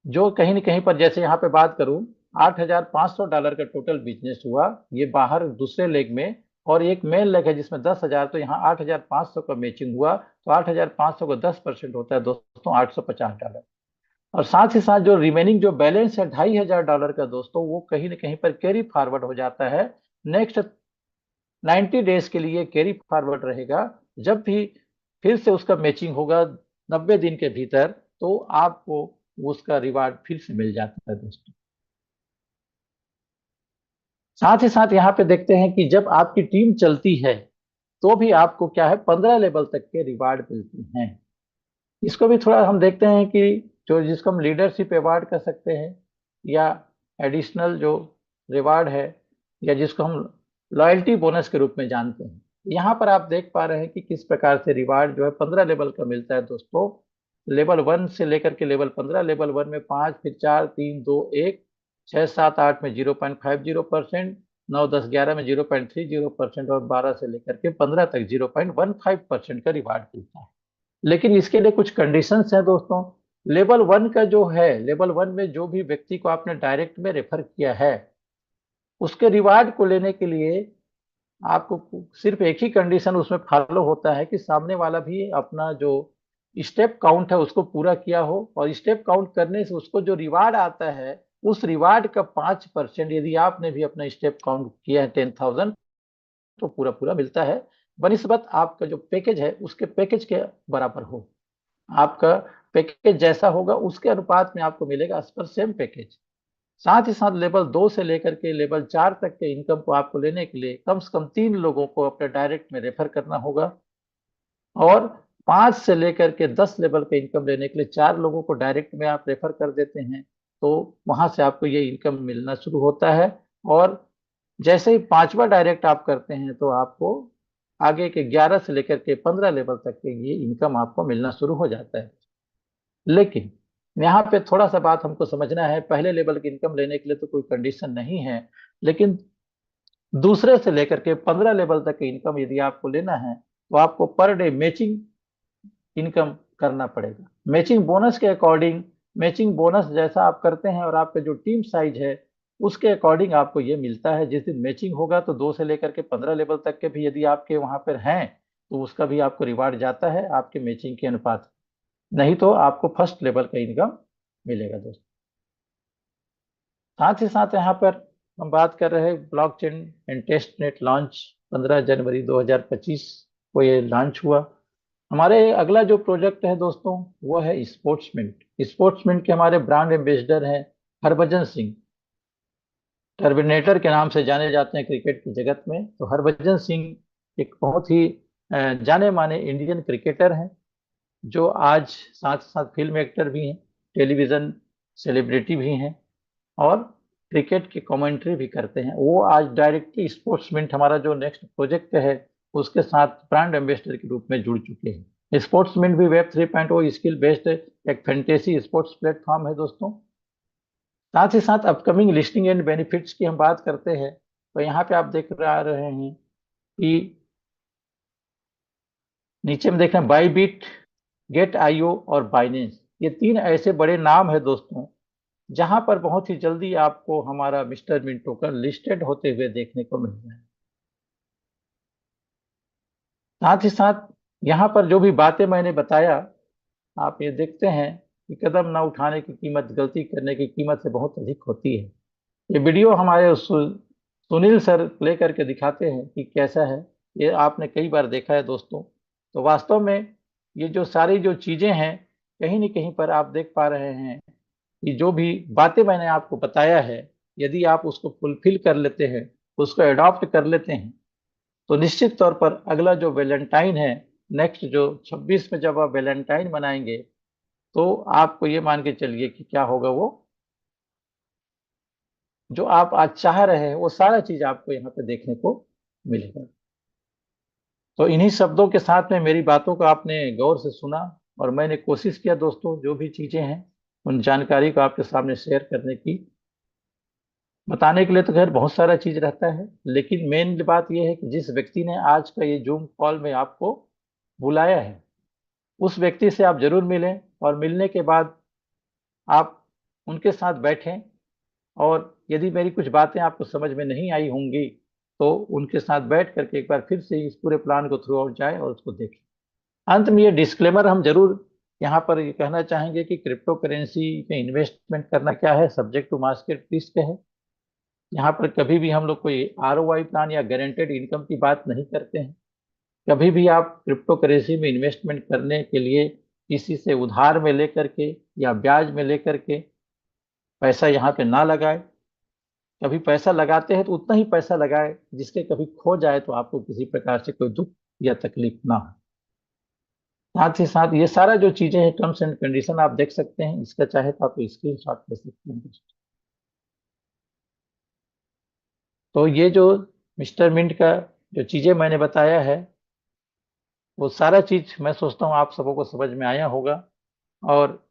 जो कहीं न कहीं पर, जैसे यहाँ पे बात करूं, $8,500 का टोटल बिजनेस हुआ, ये बाहर दूसरे लेग में। और एक मेन लेग है जिसमें 10,000, तो यहाँ 8,500 का मैचिंग हुआ। तो 8,500 का 10% होता है दोस्तों $850। और साथ ही साथ जो रिमेनिंग जो बैलेंस है $2,500 का दोस्तों, वो कहीं ना कहीं पर कैरी फॉरवर्ड हो जाता है। नेक्स्ट 90 डेज के लिए कैरी फॉरवर्ड रहेगा। जब भी फिर से उसका मैचिंग होगा 90 दिन के भीतर, तो आपको उसका रिवार्ड फिर से मिल जाता है दोस्तों। साथ ही साथ यहाँ पे देखते हैं कि जब आपकी टीम चलती है, तो भी आपको क्या है, 15 लेवल तक के रिवार्ड मिलते हैं। इसको भी थोड़ा हम देखते हैं कि जो, जिसको हम लीडरशिप अवार्ड कह सकते हैं, या एडिशनल जो रिवार्ड है, या जिसको हम लॉयल्टी बोनस के रूप में जानते हैं। यहाँ पर आप देख पा रहे हैं कि किस प्रकार से रिवार्ड जो है 15 लेवल का मिलता है दोस्तों। लेवल 1 से लेकर के लेवल 15। लेवल 1 में 5, फिर 4, 3, 2, 1, 6, 7, 8 में 0.50%, 9, 10, 11 में 0.30%, और 12 से लेकर के 15 तक 0.15% का रिवार्ड मिलता है। लेकिन इसके लिए कुछ कंडीशंस हैं दोस्तों। लेवल 1 का जो है, लेवल 1 में जो भी व्यक्ति को आपने डायरेक्ट में रेफर किया है, उसके रिवार्ड को लेने के लिए आपको सिर्फ एक ही कंडीशन उसमें फॉलो होता है कि सामने वाला भी अपना जो स्टेप काउंट है उसको पूरा किया हो। और स्टेप काउंट करने से उसको जो रिवार्ड आता है, उस रिवार्ड का 5%, यदि आपने भी अपना स्टेप काउंट किया है 10,000, तो पूरा पूरा मिलता है, बनिस्बत आपका जो पैकेज है उसके पैकेज के बराबर हो। आपका पैकेज जैसा होगा उसके अनुपात में आपको मिलेगा एज पर सेम पैकेज। साथ ही साथ लेवल 2 से लेकर के लेवल 4 तक के इनकम को आपको लेने के लिए कम से कम 3 लोगों को अपने डायरेक्ट में रेफर करना होगा। और 5 से लेकर के 10 लेवल के इनकम लेने के लिए 4 लोगों को डायरेक्ट में आप रेफर कर देते हैं, तो वहां से आपको ये इनकम मिलना शुरू होता है। और जैसे ही 5वां डायरेक्ट आप करते हैं, तो आपको आगे के 11 से लेकर के 15 लेवल तक के ये इनकम आपको मिलना शुरू हो जाता है। लेकिन यहाँ पे थोड़ा सा बात हमको समझना है, पहले लेवल की इनकम लेने के लिए तो कोई कंडीशन नहीं है, लेकिन दूसरे से लेकर के 15 लेवल तक की इनकम यदि आपको लेना है, तो आपको पर डे मैचिंग इनकम करना पड़ेगा। मैचिंग बोनस के अकॉर्डिंग, मैचिंग बोनस जैसा आप करते हैं और आपका जो टीम साइज है उसके अकॉर्डिंग आपको ये मिलता है। जिस दिन मैचिंग होगा तो 2 से लेकर के 15 लेवल तक के भी यदि आपके वहां पर हैं तो उसका भी आपको रिवार्ड जाता है आपके मैचिंग के अनुपात। नहीं तो आपको फर्स्ट लेवल का इनकम मिलेगा दोस्तों। साथ ही साथ यहाँ पर हम बात कर रहे हैं blockchain and testnet launch 15 जनवरी 2025 को ये लॉन्च हुआ। हमारे अगला जो प्रोजेक्ट है दोस्तों वो है स्पोर्ट्समिंट। स्पोर्ट्समिंट के हमारे ब्रांड एम्बेसडर हैं हरभजन सिंह। टर्मिनेटर के नाम से जाने जाते हैं क्रिकेट की जगत में। तो हरभजन सिंह एक बहुत ही जाने माने इंडियन क्रिकेटर हैं, जो आज साथ साथ फिल्म एक्टर भी हैं, टेलीविजन सेलिब्रिटी भी हैं और क्रिकेट की कमेंट्री भी करते हैं। वो आज डायरेक्टली स्पोर्ट्समिंट हमारा जो नेक्स्ट प्रोजेक्ट है उसके साथ ब्रांड एम्बेसडर के रूप में जुड़ चुके हैं। स्पोर्ट्समिंट भी वेब 3.0 स्किल बेस्ड एक फैंटेसी स्पोर्ट्स प्लेटफॉर्म है दोस्तों। साथ ही साथ अपकमिंग लिस्टिंग एंड बेनिफिट्स की हम बात करते हैं तो यहाँ पे आप देख रहे हैं कि नीचे में देख रहे हैं बाईबिट, गेट आईओ और बाइनेंस। ये 3 ऐसे बड़े नाम है दोस्तों जहां पर बहुत ही जल्दी आपको हमारा मिस्टर मिंट टोकन लिस्टेड होते हुए देखने को मिल रहा है। साथ ही साथ यहाँ पर जो भी बातें मैंने बताया आप ये देखते हैं कि कदम न उठाने की कीमत गलती करने की कीमत से बहुत अधिक होती है। ये वीडियो हमारे सुनील सर प्ले करके दिखाते हैं कि कैसा है। ये आपने कई बार देखा है दोस्तों। तो वास्तव में ये जो सारी जो चीजें हैं कहीं न कहीं पर आप देख पा रहे हैं कि जो भी बातें मैंने आपको बताया है यदि आप उसको फुलफिल कर लेते हैं, उसको अडॉप्ट कर लेते हैं तो निश्चित तौर पर अगला जो वैलेंटाइन है, नेक्स्ट जो 26 में जब आप वैलेंटाइन मनाएंगे तो आपको ये मान के चलिए कि क्या होगा, वो जो आप आज चाह रहे हैं वो सारा चीज आपको यहाँ पे देखने को मिलेगा। तो इन्हीं शब्दों के साथ में मेरी बातों को आपने गौर से सुना और मैंने कोशिश किया दोस्तों जो भी चीजें हैं उन जानकारी को आपके सामने शेयर करने की। बताने के लिए तो खैर बहुत सारा चीज रहता है, लेकिन मेन बात यह है कि जिस व्यक्ति ने आज का ये जूम कॉल में आपको बुलाया है उस व्यक्ति से आप जरूर मिलें और मिलने के बाद आप उनके साथ बैठें और यदि मेरी कुछ बातें आपको समझ में नहीं आई होंगी तो उनके साथ बैठ करके एक बार फिर से इस पूरे प्लान को थ्रू आउट जाए और उसको देखें। अंत में ये डिस्क्लेमर हम जरूर यहाँ पर ये कहना चाहेंगे कि क्रिप्टो करेंसी में इन्वेस्टमेंट करना क्या है, सब्जेक्ट टू मार्केट रिस्क है। यहाँ पर कभी भी हम लोग कोई आरओआई प्लान या गारंटेड इनकम की बात नहीं करते हैं। कभी भी आप क्रिप्टो करेंसी में इन्वेस्टमेंट करने के लिए किसी से उधार में लेकर के या ब्याज में लेकर के पैसा यहाँ पे ना लगाए। कभी पैसा लगाते हैं तो उतना ही पैसा लगाए जिसके कभी खो जाए तो आपको किसी प्रकार से कोई दुख या तकलीफ ना हो। साथ ही साथ ये सारा जो चीजें हैं टर्म्स एंड कंडीशन आप देख सकते हैं, इसका चाहे तो आप स्क्रीन शॉट ले सकते हैं। तो ये जो मिस्टर मिंट का जो चीजें मैंने बताया है वो सारा चीज मैं सोचता हूँ आप सबों को समझ में आया होगा। और